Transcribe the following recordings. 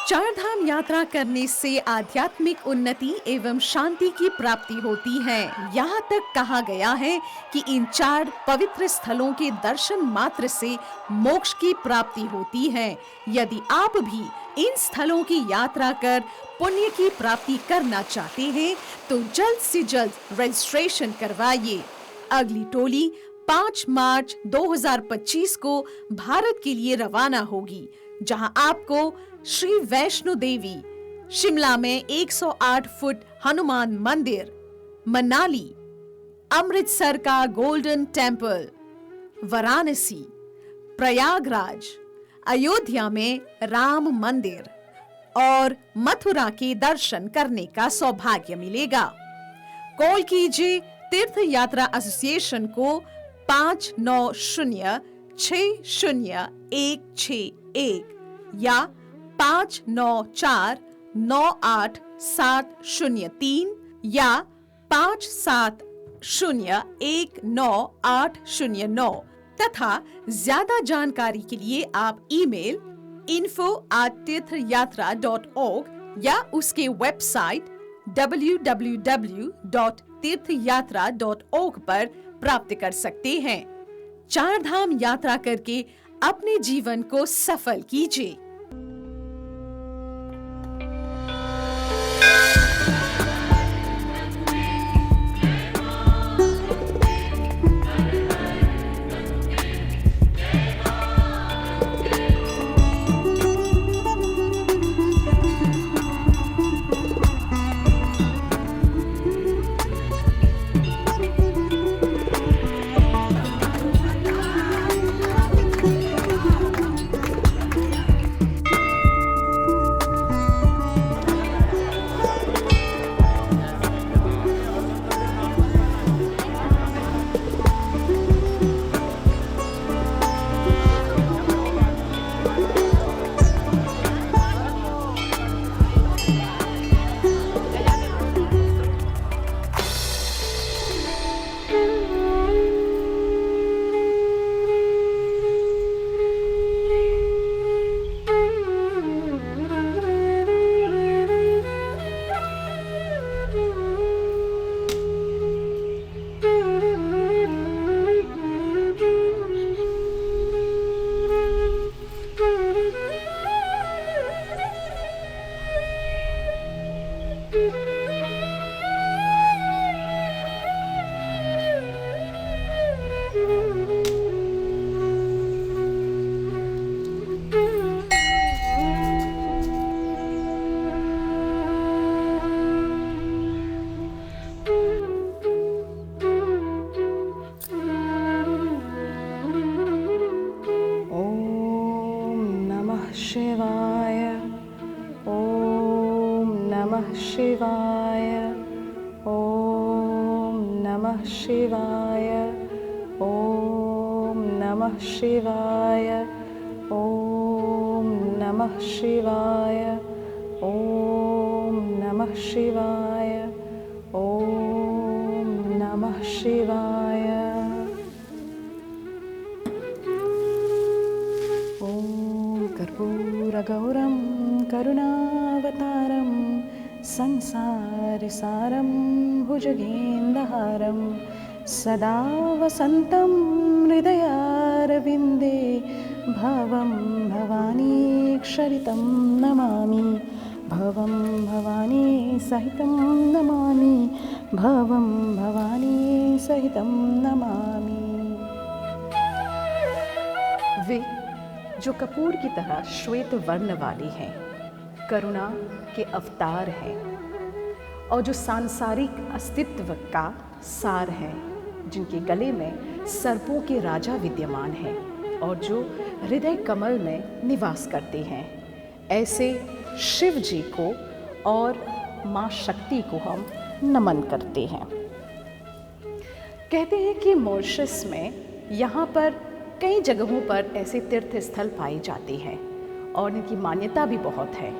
चार धाम यात्रा करने से आध्यात्मिक उन्नति एवं शांति की प्राप्ति होती है। यहाँ तक कहा गया है कि इन चार पवित्र स्थलों के दर्शन मात्र से मोक्ष की प्राप्ति होती है। यदि आप भी इन स्थलों की यात्रा कर पुण्य की प्राप्ति करना चाहते हैं तो जल्द से जल्द रजिस्ट्रेशन करवाइए। अगली टोली 5 मार्च 2025 को भारत के लिए रवाना होगी, जहां आपको श्री वैष्णो देवी, शिमला में 108 फुट हनुमान मंदिर, मनाली, अमृतसर का गोल्डन टेम्पल, वाराणसी, प्रयागराज, अयोध्या में राम मंदिर और मथुरा के दर्शन करने का सौभाग्य मिलेगा। कॉल कीजिए तीर्थ यात्रा एसोसिएशन को 5960160161 या 59498703 या 57019809 तथा ज्यादा जानकारी के लिए आप ईमेल info@tirthayatra.org या उसके वेबसाइट www.tirthayatra.org पर प्राप्त कर सकते हैं। चार धाम यात्रा करके अपने जीवन को सफल कीजिए। शिवाय ॐ नमः शिवाय ॐ नमः शिवाय ॐ नमः शिवाय ॐ नमः शिवाय ॐ नमः शिवाय ॐ नमः शिवाय कर्पूरगौरं करुणावतारं संसारसारं भुजगेन्द्रहारं सदा वसन्तं हृदयारविन्दे भवं भवानीक्षरितं नमामि भवं भवानी सहितं नमामि भवं भवानी सहितं नमामि। वे जो कपूर की तरह श्वेत वर्ण वाली हैं, करुणा के अवतार हैं और जो सांसारिक अस्तित्व का सार हैं, जिनके गले में सर्पों के राजा विद्यमान हैं और जो हृदय कमल में निवास करते हैं, ऐसे शिव जी को और माँ शक्ति को हम नमन करते हैं। कहते हैं कि मॉरिशस में यहाँ पर कई जगहों पर ऐसे तीर्थ स्थल पाए जाते हैं और इनकी मान्यता भी बहुत है।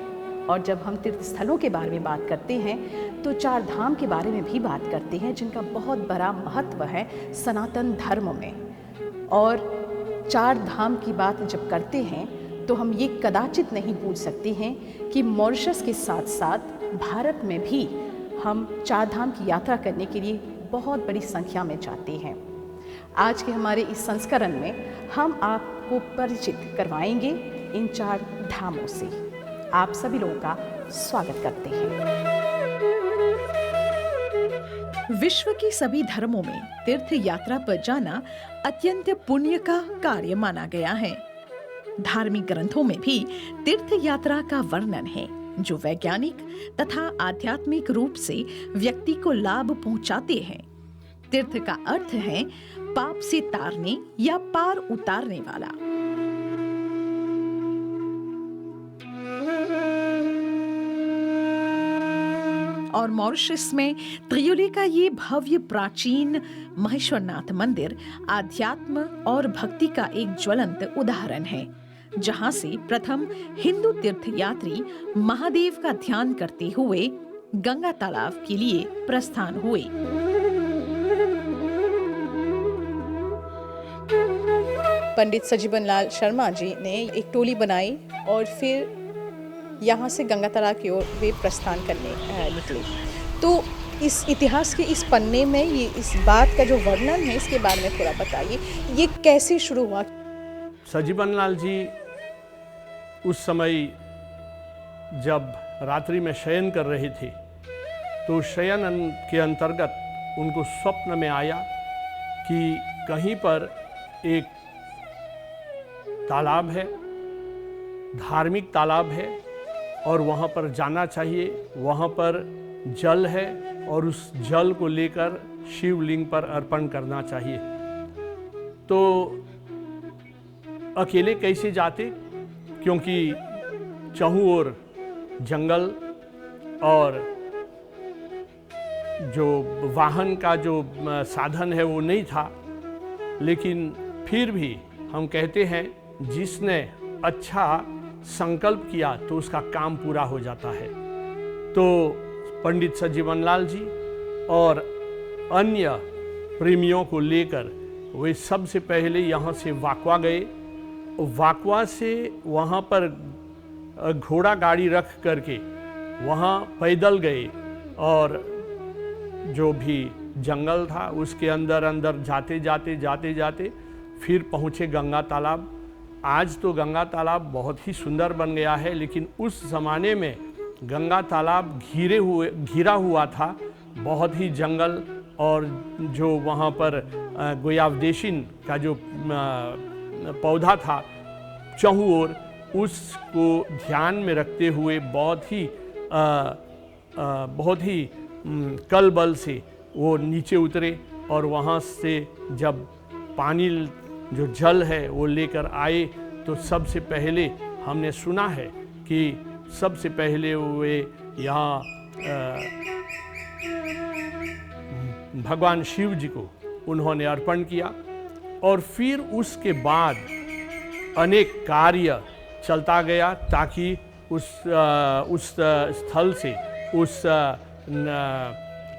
और जब हम तीर्थ स्थलों के बारे में बात करते हैं तो चार धाम के बारे में भी बात करते हैं, जिनका बहुत बड़ा महत्व है सनातन धर्म में। और चार धाम की बात जब करते हैं तो हम ये कदाचित नहीं भूल सकते हैं कि मॉरिशस के साथ साथ भारत में भी हम चार धाम की यात्रा करने के लिए बहुत बड़ी संख्या में जाते हैं। आज के हमारे इस संस्करण में हम आपको परिचित करवाएंगे इन चार धामों से। आप सभी लोगों का स्वागत करते हैं। विश्व के सभी धर्मों में तीर्थ यात्रा पर जाना अत्यंत पुण्य का कार्य माना गया है। धार्मिक ग्रंथों में भी तीर्थ यात्रा का वर्णन है, जो वैज्ञानिक तथा आध्यात्मिक रूप से व्यक्ति को लाभ पहुंचाते हैं। तीर्थ का अर्थ है पाप से तारने या पार उतारने वाला। और मॉरिशस में त्रियुली का ये भव्य प्राचीन महेश्वरनाथ मंदिर आध्यात्म और भक्ति का एक ज्वलंत उदाहरण है, जहां से प्रथम हिंदू तीर्थयात्री महादेव का ध्यान करते हुए गंगा तालाब के लिए प्रस्थान हुए। पंडित सजीवन लाल शर्मा जी ने एक टोली बनाई और फिर यहाँ से गंगा तालाब की ओर वे प्रस्थान करने निकले। तो इस इतिहास के इस पन्ने में ये इस बात का जो वर्णन है, इसके बारे में थोड़ा बताइए, ये कैसे शुरू हुआ? सजीवन लाल जी उस समय जब रात्रि में शयन कर रहे थे, तो शयन के अंतर्गत उनको स्वप्न में आया कि कहीं पर एक तालाब है, धार्मिक तालाब है और वहाँ पर जाना चाहिए। वहाँ पर जल है और उस जल को लेकर शिवलिंग पर अर्पण करना चाहिए। तो अकेले कैसे जाते, क्योंकि चहुं ओर जंगल और जो वाहन का जो साधन है वो नहीं था। लेकिन फिर भी हम कहते हैं जिसने अच्छा संकल्प किया तो उसका काम पूरा हो जाता है। तो पंडित सजीवन लाल जी और अन्य प्रेमियों को लेकर वे सबसे पहले यहाँ से वाकवा गए। वाकवा से वहाँ पर घोड़ा गाड़ी रख करके वहाँ पैदल गए और जो भी जंगल था उसके अंदर अंदर जाते जाते फिर पहुँचे गंगा तालाब। आज तो गंगा तालाब बहुत ही सुंदर बन गया है, लेकिन उस ज़माने में गंगा तालाब घिरा हुआ था, बहुत ही जंगल और जो वहाँ पर गोयावदेशिन का जो पौधा था चहुं ओर, उसको ध्यान में रखते हुए बहुत ही कल बल से वो नीचे उतरे और वहाँ से जब पानी जो जल है वो लेकर आए, तो सबसे पहले हमने सुना है कि सबसे पहले वे यहाँ भगवान शिव जी को उन्होंने अर्पण किया और फिर उसके बाद अनेक कार्य चलता गया ताकि उस स्थल से उस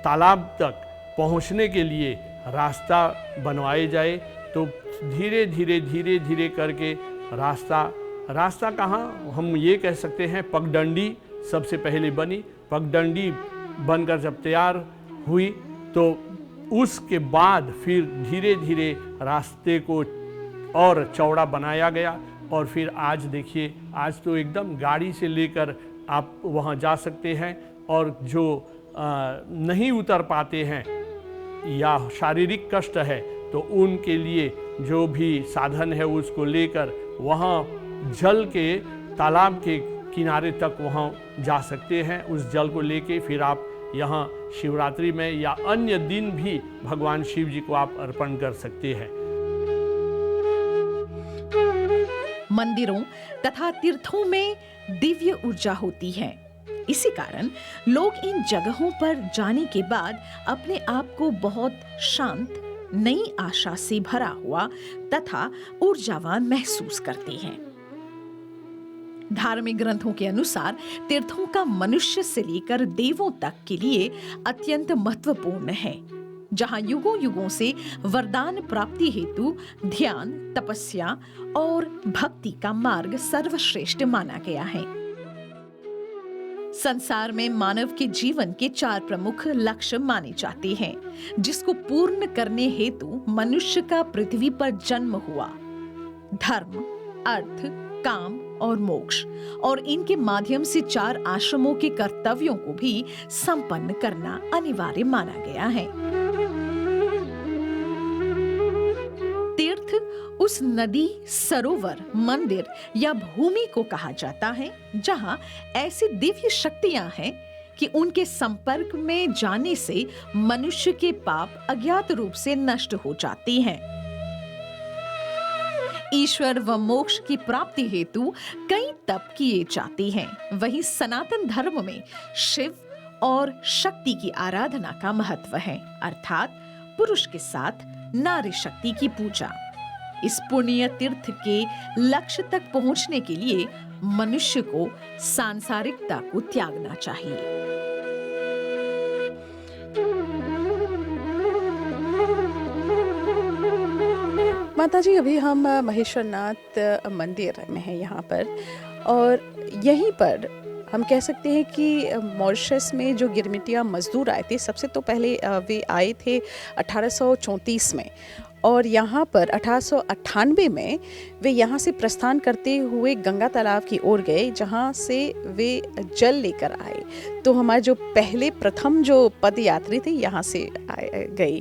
तालाब तक पहुँचने के लिए रास्ता बनवाए जाए। तो धीरे धीरे करके रास्ता कहाँ, हम ये कह सकते हैं पगडंडी सबसे पहले बनी। पगडंडी बनकर जब तैयार हुई तो उसके बाद फिर धीरे धीरे रास्ते को और चौड़ा बनाया गया और फिर आज देखिए, आज तो एकदम गाड़ी से लेकर आप वहाँ जा सकते हैं। और जो नहीं उतर पाते हैं या शारीरिक कष्ट है तो उनके लिए जो भी साधन है उसको लेकर वहाँ जल के तालाब के किनारे तक वहाँ जा सकते हैं। उस जल को लेके फिर आप यहाँ शिवरात्रि में या अन्य दिन भी भगवान शिव जी को आप अर्पण कर सकते हैं। मंदिरों तथा तीर्थों में दिव्य ऊर्जा होती है। इसी कारण लोग इन जगहों पर जाने के बाद अपने आप को बहुत शांत, नई आशा से भरा हुआ तथा ऊर्जावान महसूस करते हैं। धार्मिक ग्रंथों के अनुसार तीर्थों का मनुष्य से लेकर देवों तक के लिए अत्यंत महत्वपूर्ण है। जहां युगों युगों से वरदान प्राप्ति हेतु ध्यान, तपस्या और भक्ति का मार्ग सर्वश्रेष्ठ माना गया है। संसार में मानव के जीवन के 4 प्रमुख लक्ष्य माने जाते हैं, जिसको पूर्ण करने हेतु मनुष्य का पृथ्वी पर जन्म हुआ। धर्म, अर्थ, काम और मोक्ष, और इनके माध्यम से 4 आश्रमों के कर्तव्यों को भी संपन्न करना अनिवार्य माना गया है। तीर्थ उस नदी, सरोवर, मंदिर या भूमि को कहा जाता है जहां ऐसी दिव्य शक्तियां हैं कि उनके संपर्क में जाने से मनुष्य के पाप अज्ञात रूप से नष्ट हो जाते हैं। ईश्वर व मोक्ष की प्राप्ति हेतु कई तप किए जाते हैं। वहीं सनातन धर्म में शिव और शक्ति की आराधना का महत्व है, अर्थात पुरुष के साथ नारी शक्ति की पूजा। इस पुण्य तीर्थ के लक्ष्य तक पहुंचने के लिए मनुष्य को सांसारिकता को त्यागना चाहिए। माताजी, अभी हम महेश्वरनाथ मंदिर में हैं यहाँ पर, और यहीं पर हम कह सकते हैं कि मॉरिशस में जो गिरमिटिया मजदूर आए थे, सबसे तो पहले वे आए थे 1834 में, और यहाँ पर 1898 में वे यहाँ से प्रस्थान करते हुए गंगा तालाब की ओर गए, जहाँ से वे जल लेकर आए। तो हमारे जो प्रथम जो पद यात्री थे यहाँ से गए।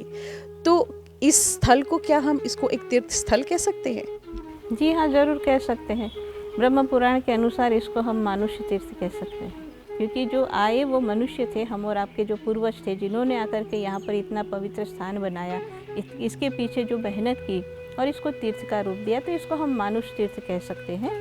तो इस स्थल को क्या हम इसको एक तीर्थ स्थल कह सकते हैं? जी हाँ, जरूर कह सकते हैं। ब्रह्म पुराण के अनुसार इसको हम मानुष्य तीर्थ कह सकते हैं, क्योंकि जो आए वो मनुष्य थे, हम और आपके जो पूर्वज थे, जिन्होंने आकर के यहाँ पर इतना पवित्र स्थान बनाया, इसके पीछे जो मेहनत की और इसको तीर्थ का रूप दिया, तो इसको हम मानुष्य तीर्थ कह सकते हैं।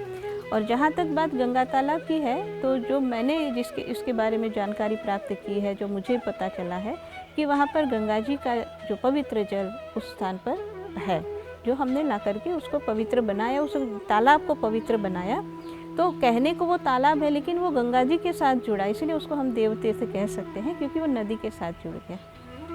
और जहाँ तक बात गंगा तालाब की है, तो जो मैंने इसके बारे में जानकारी प्राप्त की है, जो मुझे पता चला है कि वहाँ पर गंगा जी का जो पवित्र जल उस स्थान पर है, जो हमने ला करके उसको पवित्र बनाया, उस तालाब को पवित्र बनाया। तो कहने को वो तालाब है, लेकिन वो गंगा जी के साथ जुड़ा, इसलिए उसको हम देव तीर्थ कह सकते हैं, क्योंकि वो नदी के साथ जुड़ गया।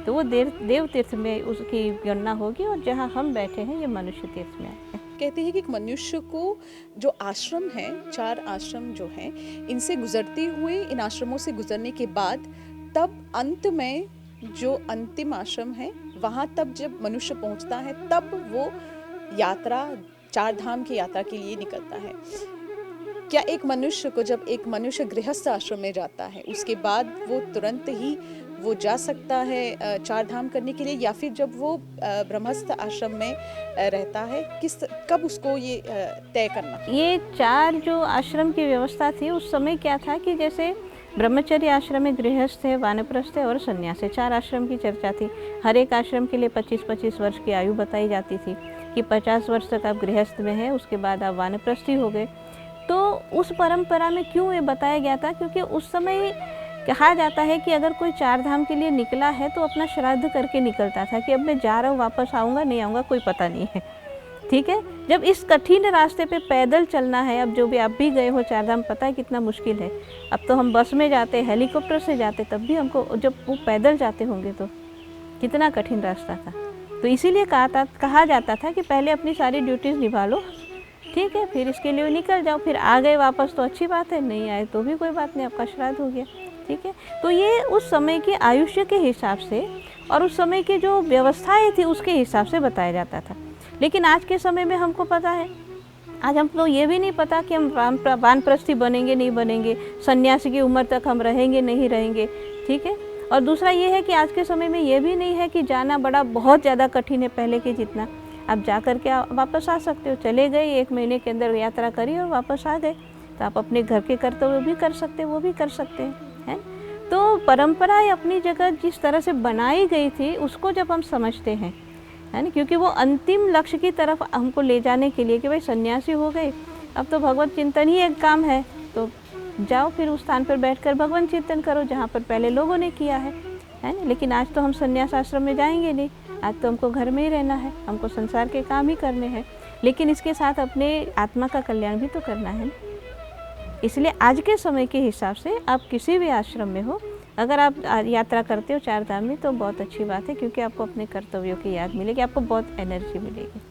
तो वो देव तीर्थ में उसकी गणना होगी, और जहाँ हम बैठे हैं ये मनुष्य तीर्थ में आते हैं। कहते हैं कि मनुष्य को जो आश्रम है, 4 आश्रम जो हैं, इनसे गुजरते हुए, इन आश्रमों से गुजरने के बाद तब अंत में जो अंतिम आश्रम है वहाँ तब जब मनुष्य पहुँचता है, तब वो यात्रा 4 धाम की यात्रा के लिए निकलता है। क्या एक मनुष्य को, जब एक मनुष्य गृहस्थ आश्रम में जाता है, उसके बाद वो तुरंत ही वो जा सकता है 4 धाम करने के लिए, या फिर जब वो ब्रह्मस्थ आश्रम में रहता है, कब उसको ये तय करना? ये 4 जो आश्रम की व्यवस्था थी उस समय क्या था कि जैसे ब्रह्मचर्य आश्रम में गृहस्थ है, वानप्रस्थ है और संन्यास है, 4 आश्रम की चर्चा थी। हर एक आश्रम के लिए 25-25 वर्ष की आयु बताई जाती थी कि 50 वर्ष तक आप गृहस्थ में हैं, उसके बाद आप वानप्रस्थी हो गए। तो उस परंपरा में क्यों ये बताया गया था? क्योंकि उस समय कहा जाता है कि अगर कोई 4 धाम के लिए निकला है तो अपना श्राद्ध करके निकलता था कि अब मैं जा रहा हूँ, वापस आऊँगा नहीं आऊँगा कोई पता नहीं है। ठीक है, जब इस कठिन रास्ते पे पैदल चलना है, अब जो भी आप भी गए हो 4 धाम, पता है कितना मुश्किल है। अब तो हम बस में जाते, हेलीकॉप्टर से जाते, तब भी हमको, जब वो पैदल जाते होंगे तो कितना कठिन रास्ता था। तो इसीलिए कहा जाता था कि पहले अपनी सारी ड्यूटीज़ निभा लो, ठीक है, फिर इसके लिए निकल जाओ। फिर आ गए वापस तो अच्छी बात है, नहीं आए तो भी कोई बात नहीं, आपका श्राद्ध हो गया। ठीक है, तो ये उस समय के आयुष्य के हिसाब से और उस समय की जो व्यवस्थाएं थी उसके हिसाब से बताया जाता था। लेकिन आज के समय में हमको पता है, आज हमको ये भी नहीं पता कि हम वानप्रस्थी बनेंगे नहीं बनेंगे, सन्यासी की उम्र तक हम रहेंगे नहीं रहेंगे। ठीक है, और दूसरा ये है कि आज के समय में ये भी नहीं है कि जाना बहुत ज़्यादा कठिन है पहले के जितना। आप जा कर के वापस आ सकते हो, चले गए 1 महीने के अंदर यात्रा करी और वापस आ गए, तो आप अपने घर के कर्तव्य भी कर सकते, वो भी कर सकते हैं। तो परंपराएं अपनी जगह जिस तरह से बनाई गई थी उसको जब हम समझते हैं, है ना, क्योंकि वो अंतिम लक्ष्य की तरफ हमको ले जाने के लिए कि भाई सन्यासी हो गए, अब तो भगवत चिंतन ही एक काम है, तो जाओ फिर उस स्थान पर बैठकर भगवान चिंतन करो जहाँ पर पहले लोगों ने किया है ना। लेकिन आज तो हम सन्यास आश्रम में जाएंगे नहीं, आज तो हमको घर में ही रहना है, हमको संसार के काम ही करने हैं, लेकिन इसके साथ अपने आत्मा का कल्याण भी तो करना है। इसलिए आज के समय के हिसाब से आप किसी भी आश्रम में हो, अगर आप यात्रा करते हो चार धाम में तो बहुत अच्छी बात है, क्योंकि आपको अपने कर्तव्यों की याद मिलेगी, आपको बहुत एनर्जी मिलेगी।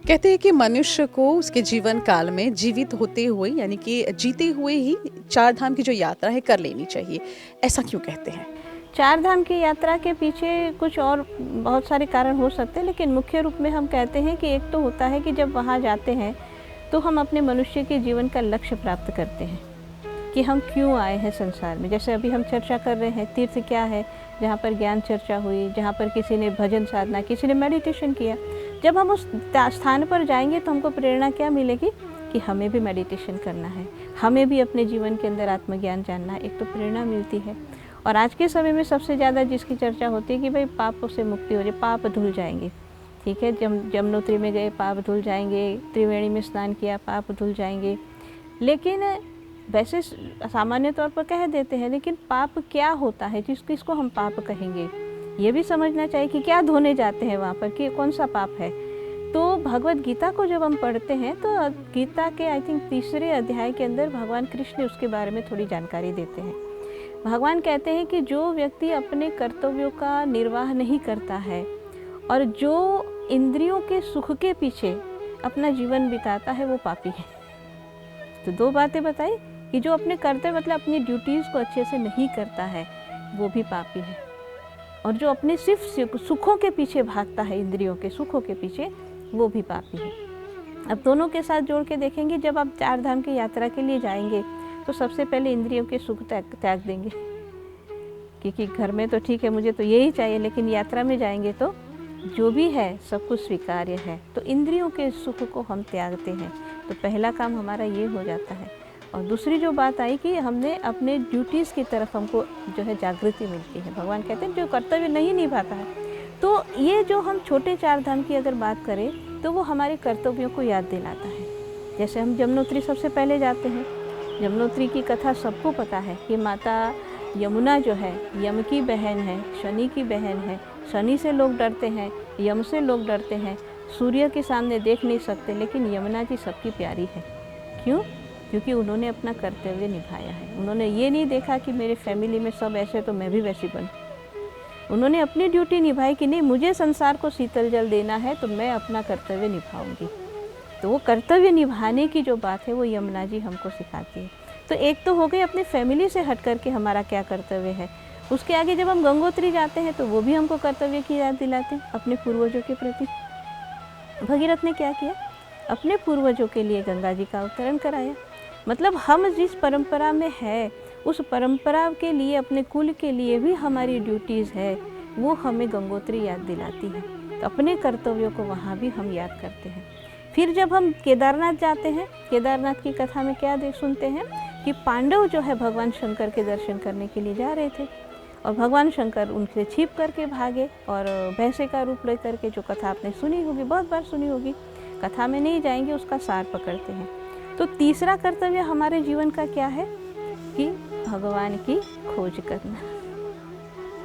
कहते हैं कि मनुष्य को उसके जीवन काल में जीवित होते हुए यानी कि जीते हुए ही चार धाम की जो यात्रा है कर लेनी चाहिए। ऐसा क्यों कहते हैं? चार धाम की यात्रा के पीछे कुछ और बहुत सारे कारण हो सकते हैं, लेकिन मुख्य रूप में हम कहते हैं कि एक तो होता है कि जब वहाँ जाते हैं तो हम अपने मनुष्य के जीवन का लक्ष्य प्राप्त करते हैं कि हम क्यों आए हैं संसार में। जैसे अभी हम चर्चा कर रहे हैं, तीर्थ क्या है, जहाँ पर ज्ञान चर्चा हुई, जहाँ पर किसी ने भजन साधना, किसी ने मेडिटेशन किया। जब हम उस स्थान पर जाएंगे तो हमको प्रेरणा क्या मिलेगी कि हमें भी मेडिटेशन करना है, हमें भी अपने जीवन के अंदर आत्मज्ञान जानना है। एक तो प्रेरणा मिलती है। और आज के समय में सबसे ज़्यादा जिसकी चर्चा होती है कि भाई पापों से मुक्ति हो जाए, पाप धुल जाएंगे। ठीक है, यमुनोत्री में गए पाप धुल जाएंगे, त्रिवेणी में स्नान किया पाप धुल जाएंगे। लेकिन वैसे सामान्य तौर पर कह देते हैं, लेकिन पाप क्या होता है, किसको हम पाप कहेंगे, ये भी समझना चाहिए कि क्या धोने जाते हैं वहाँ पर, कि कौन सा पाप है। तो भगवत गीता को जब हम पढ़ते हैं तो गीता के आई थिंक 3 अध्याय के अंदर भगवान कृष्ण उसके बारे में थोड़ी जानकारी देते हैं। भगवान कहते हैं कि जो व्यक्ति अपने कर्तव्यों का निर्वाह नहीं करता है और जो इंद्रियों के सुख के पीछे अपना जीवन बिताता है वो पापी है। तो 2 बातें बताई कि जो अपने कर्तव्य मतलब अपनी ड्यूटीज़ को अच्छे से नहीं करता है वो भी पापी है, और जो अपने सिर्फ सुखों के पीछे भागता है, इंद्रियों के सुखों के पीछे, वो भी पापी है। अब दोनों के साथ जोड़ के देखेंगे, जब आप चार धाम की यात्रा के लिए जाएंगे तो सबसे पहले इंद्रियों के सुख त्याग देंगे, क्योंकि घर में तो ठीक है मुझे तो यही चाहिए, लेकिन यात्रा में जाएंगे तो जो भी है सब कुछ स्वीकार्य है, तो इंद्रियों के सुख को हम त्यागते हैं। तो पहला काम हमारा ये हो जाता है। और दूसरी जो बात आई कि हमने अपने ड्यूटीज़ की तरफ हमको जो है जागृति मिलती है। भगवान कहते हैं जो कर्तव्य नहीं निभाता है, तो ये जो हम छोटे चार धाम की अगर बात करें तो वो हमारे कर्तव्यों को याद दिलाता है। जैसे हम यमुनोत्री सबसे पहले जाते हैं, यमुनोत्री की कथा सबको पता है कि माता यमुना जो है यम की बहन है, शनि की बहन है। शनि से लोग डरते हैं, यम से लोग डरते हैं, सूर्य के सामने देख नहीं सकते, लेकिन यमुना जी सबकी प्यारी है। क्यों? क्योंकि उन्होंने अपना कर्तव्य निभाया है। उन्होंने ये नहीं देखा कि मेरे फैमिली में सब ऐसे तो मैं भी वैसी बनूं। उन्होंने अपनी ड्यूटी निभाई कि नहीं, मुझे संसार को शीतल जल देना है तो मैं अपना कर्तव्य निभाऊंगी। तो वो कर्तव्य निभाने की जो बात है वो यमुना जी हमको सिखाती है। तो एक तो हो गई अपनी फैमिली से हट करके हमारा क्या कर्तव्य है। उसके आगे जब हम गंगोत्री जाते हैं तो वो भी हमको कर्तव्य की याद दिलाते हैं अपने पूर्वजों के प्रति। भगीरथ ने क्या किया? अपने पूर्वजों के लिए गंगा जी का अवतरण कराया। मतलब हम जिस परंपरा में है उस परंपरा के लिए, अपने कुल के लिए भी हमारी ड्यूटीज़ है, वो हमें गंगोत्री याद दिलाती है। तो अपने कर्तव्यों को वहाँ भी हम याद करते हैं। फिर जब हम केदारनाथ जाते हैं, केदारनाथ की कथा में क्या सुनते हैं कि पांडव जो है भगवान शंकर के दर्शन करने के लिए जा रहे थे और भगवान शंकर उनसे छिप करके भागे और भैंसे का रूप ले करके, जो कथा आपने सुनी होगी, बहुत बार सुनी होगी, कथा में नहीं जाएंगे, उसका सार पकड़ते हैं। तो तीसरा कर्तव्य हमारे जीवन का क्या है कि भगवान की खोज करना।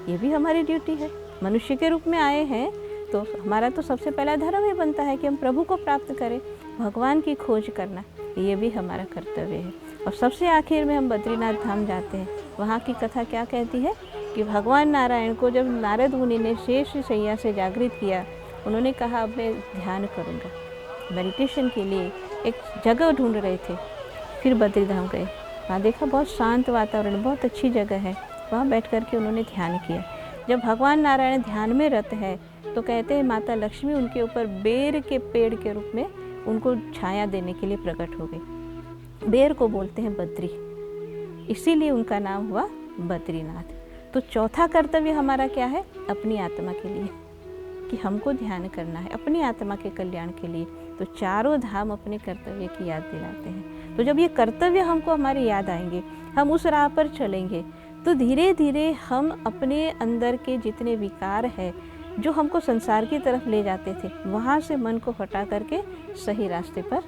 ये भी हमारी ड्यूटी है। मनुष्य के रूप में आए हैं तो हमारा तो सबसे पहला धर्म ही बनता है कि हम प्रभु को प्राप्त करें। भगवान की खोज करना ये भी हमारा कर्तव्य है। और सबसे आखिर में हम बद्रीनाथ धाम जाते हैं। वहाँ की कथा क्या कहती है कि भगवान नारायण को जब नारद मुनि ने शेष शैया से जागृत किया, उन्होंने कहा अब मैं ध्यान करूँगा। मेडिटेशन के लिए एक जगह ढूंढ रहे थे, फिर बद्रीधाम गए। वहाँ देखा बहुत शांत वातावरण, बहुत अच्छी जगह है। वहाँ बैठ कर के उन्होंने ध्यान किया। जब भगवान नारायण ध्यान में रत है तो कहते हैं माता लक्ष्मी उनके ऊपर बेर के पेड़ के रूप में उनको छाया देने के लिए प्रकट हो गई। बेर को बोलते हैं बद्री, इसीलिए उनका नाम हुआ बद्रीनाथ। तो चौथा कर्तव्य हमारा क्या है? अपनी आत्मा के लिए, कि हमको ध्यान करना है अपनी आत्मा के कल्याण के लिए। तो चारों धाम अपने कर्तव्य की याद दिलाते हैं। तो जब ये कर्तव्य हमको हमारी याद आएंगे, हम उस राह पर चलेंगे, तो धीरे धीरे हम अपने अंदर के जितने विकार है जो हमको संसार की तरफ ले जाते थे, वहाँ से मन को हटा करके सही रास्ते पर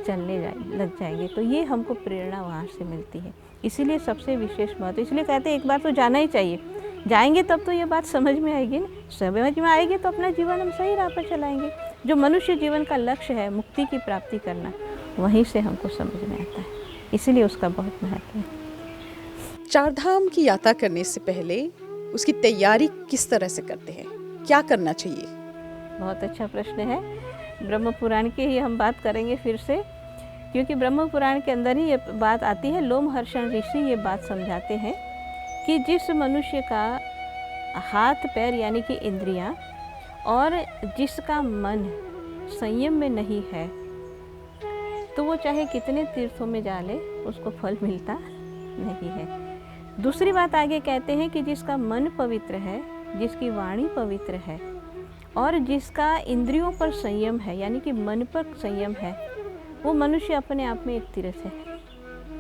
चलने लग जाएंगे। तो ये हमको प्रेरणा वहाँ से मिलती है। इसीलिए सबसे विशेष महत्व, इसलिए कहते हैं एक बार तो जाना ही चाहिए। जाएंगे तब तो ये बात समझ में आएगी ना, समझ में आएगी तो अपना जीवन हम सही राह पर चलाएंगे। जो मनुष्य जीवन का लक्ष्य है मुक्ति की प्राप्ति करना, वहीं से हमको समझ में आता है। इसीलिए उसका बहुत महत्व है। चार धाम की यात्रा करने से पहले उसकी तैयारी किस तरह से करते हैं, क्या करना चाहिए? बहुत अच्छा प्रश्न है। ब्रह्म पुराण की ही हम बात करेंगे फिर से, क्योंकि ब्रह्म पुराण के अंदर ही ये बात आती है। लोमहर्षण ऋषि ये बात समझाते हैं कि जिस मनुष्य का हाथ पैर यानी कि इंद्रियां और जिसका मन संयम में नहीं है, तो वो चाहे कितने तीर्थों में जा ले उसको फल मिलता नहीं है। दूसरी बात आगे कहते हैं कि जिसका मन पवित्र है, जिसकी वाणी पवित्र है और जिसका इंद्रियों पर संयम है यानी कि मन पर संयम है, वो मनुष्य अपने आप में एक तीर्थ है।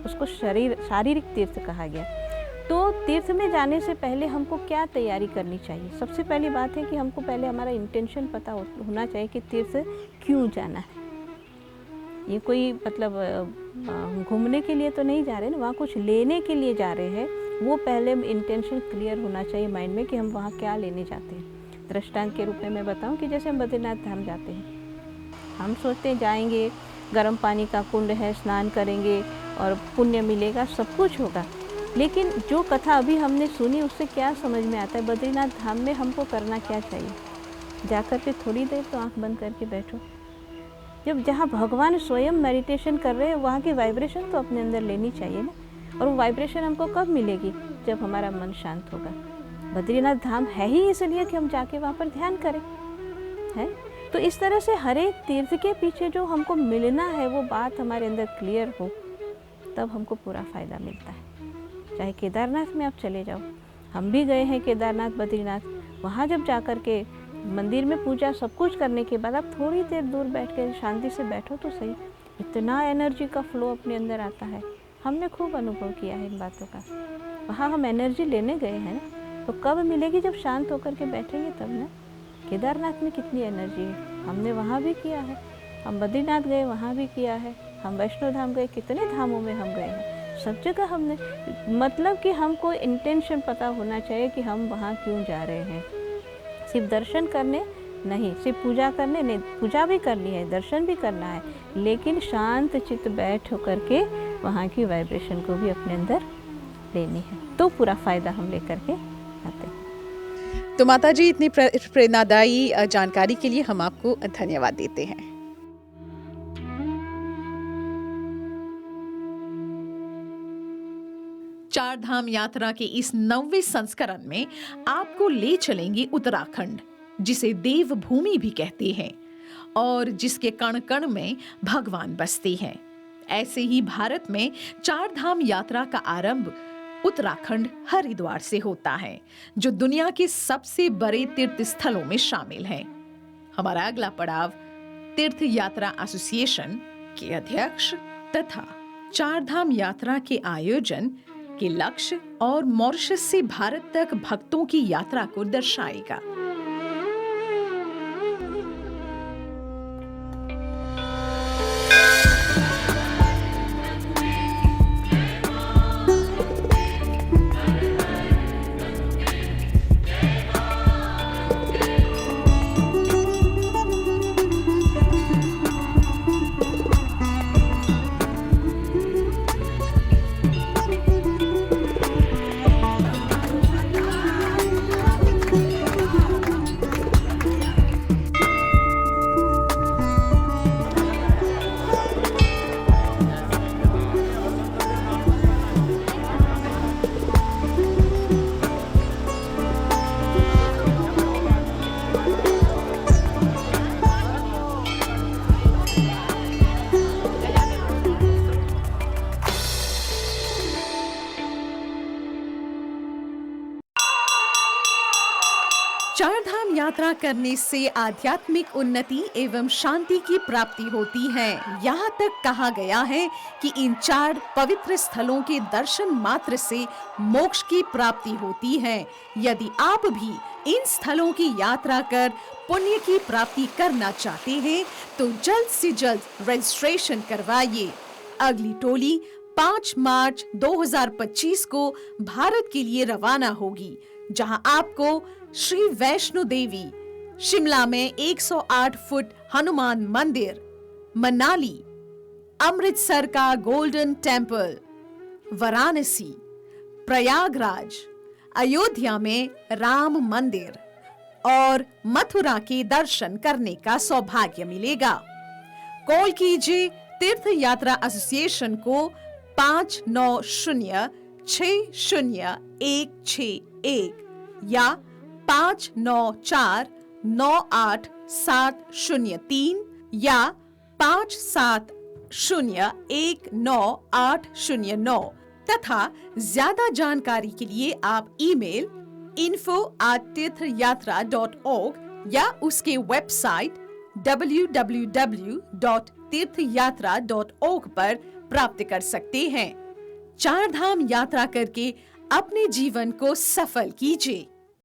उसको शारीरिक तीर्थ कहा गया। तो तीर्थ में जाने से पहले हमको क्या तैयारी करनी चाहिए? सबसे पहली बात है कि हमको पहले हमारा इंटेंशन पता होना चाहिए कि तीर्थ क्यों जाना है। ये कोई मतलब घूमने के लिए तो नहीं जा रहे ना, वहाँ कुछ लेने के लिए जा रहे हैं। वो पहले इंटेंशन क्लियर होना चाहिए माइंड में कि हम वहाँ क्या लेने जाते हैं। दृष्टांत के रूप में मैं बताऊँ कि जैसे हम बद्रीनाथ धाम जाते हैं, हम सोचते हैं जाएंगे, गर्म पानी का कुंड है, स्नान करेंगे और पुण्य मिलेगा, सब कुछ होगा। लेकिन जो कथा अभी हमने सुनी उससे क्या समझ में आता है? बद्रीनाथ धाम में हमको करना क्या चाहिए? जाकर के थोड़ी देर तो आंख बंद करके बैठो। जब जहाँ भगवान स्वयं मेडिटेशन कर रहे हैं, वहाँ की वाइब्रेशन तो अपने अंदर लेनी चाहिए ना। और वो वाइब्रेशन हमको कब मिलेगी? जब हमारा मन शांत होगा। बद्रीनाथ धाम है ही इसलिए कि हम जाके वहाँ पर ध्यान करें, है। तो इस तरह से हर एक तीर्थ के पीछे जो हमको मिलना है वो बात हमारे अंदर क्लियर हो, तब हमको पूरा फ़ायदा मिलता है। चाहे केदारनाथ में आप चले जाओ, हम भी गए हैं केदारनाथ, बद्रीनाथ। वहाँ जब जाकर के मंदिर में पूजा सब कुछ करने के बाद आप थोड़ी देर दूर बैठ के शांति से बैठो तो सही, इतना एनर्जी का फ्लो अपने अंदर आता है। हमने खूब अनुभव किया है इन बातों का। वहाँ हम एनर्जी लेने गए हैं ना, तो कब मिलेगी? जब शांत होकर के बैठेंगे तब ना। केदारनाथ में कितनी एनर्जी है, हमने वहाँ भी किया है। हम बद्रीनाथ गए, वहाँ भी किया है। हम वैष्णो धाम गए, कितने धामों में हम गए हैं, सब जगह हमने। मतलब कि हमको इंटेंशन पता होना चाहिए कि हम वहाँ क्यों जा रहे हैं। सिर्फ दर्शन करने नहीं, सिर्फ पूजा करने नहीं, पूजा भी करनी है, दर्शन भी करना है, लेकिन शांत चित्त बैठ होकर के वहाँ की वाइब्रेशन को भी अपने अंदर लेनी है, तो पूरा फ़ायदा हम लेकर के आते हैं। तो माता जी, इतनी प्रेरणादायी जानकारी के लिए हम आपको धन्यवाद देते हैं। चार धाम यात्रा के इस 9वें संस्करण में आपको ले चलेंगे उत्तराखंड, जिसे देवभूमि भी कहते हैं और जिसके कण कण में भगवान बसते हैं। ऐसे ही भारत में चार धाम यात्रा का आरंभ उत्तराखंड हरिद्वार से होता है, जो दुनिया के सबसे बड़े तीर्थ स्थलों में शामिल है। हमारा अगला पड़ाव तीर्थ यात्रा एसोसिएशन के अध्यक्ष तथा चार धाम यात्रा के आयोजन के लक्ष्य और मॉरिशस से भारत तक भक्तों की यात्रा को दर्शाएगा। चार धाम यात्रा करने से आध्यात्मिक उन्नति एवं शांति की प्राप्ति होती है। यहाँ तक कहा गया है कि इन चार पवित्र स्थलों के दर्शन मात्र से मोक्ष की प्राप्ति होती है। यदि आप भी इन स्थलों की यात्रा कर पुण्य की प्राप्ति करना चाहते हैं तो जल्द से जल्द रजिस्ट्रेशन करवाइए। अगली टोली 5 मार्च 2025 को भारत के लिए रवाना होगी, जहां आपको श्री वैष्णो देवी, शिमला में 108 फुट हनुमान मंदिर, मनाली, अमृतसर का गोल्डन टेम्पल, वाराणसी, प्रयागराज, अयोध्या में राम मंदिर और मथुरा के दर्शन करने का सौभाग्य मिलेगा। कॉल कीजिए तीर्थ यात्रा एसोसिएशन को 59601661 या 59498703 या 57019809 तथा ज्यादा जानकारी के लिए आप ईमेल info@tirthayatra.org या उसके वेबसाइट www.tirthayatra.org पर प्राप्त कर सकते हैं। चार धाम यात्रा करके अपने जीवन को सफल कीजिए।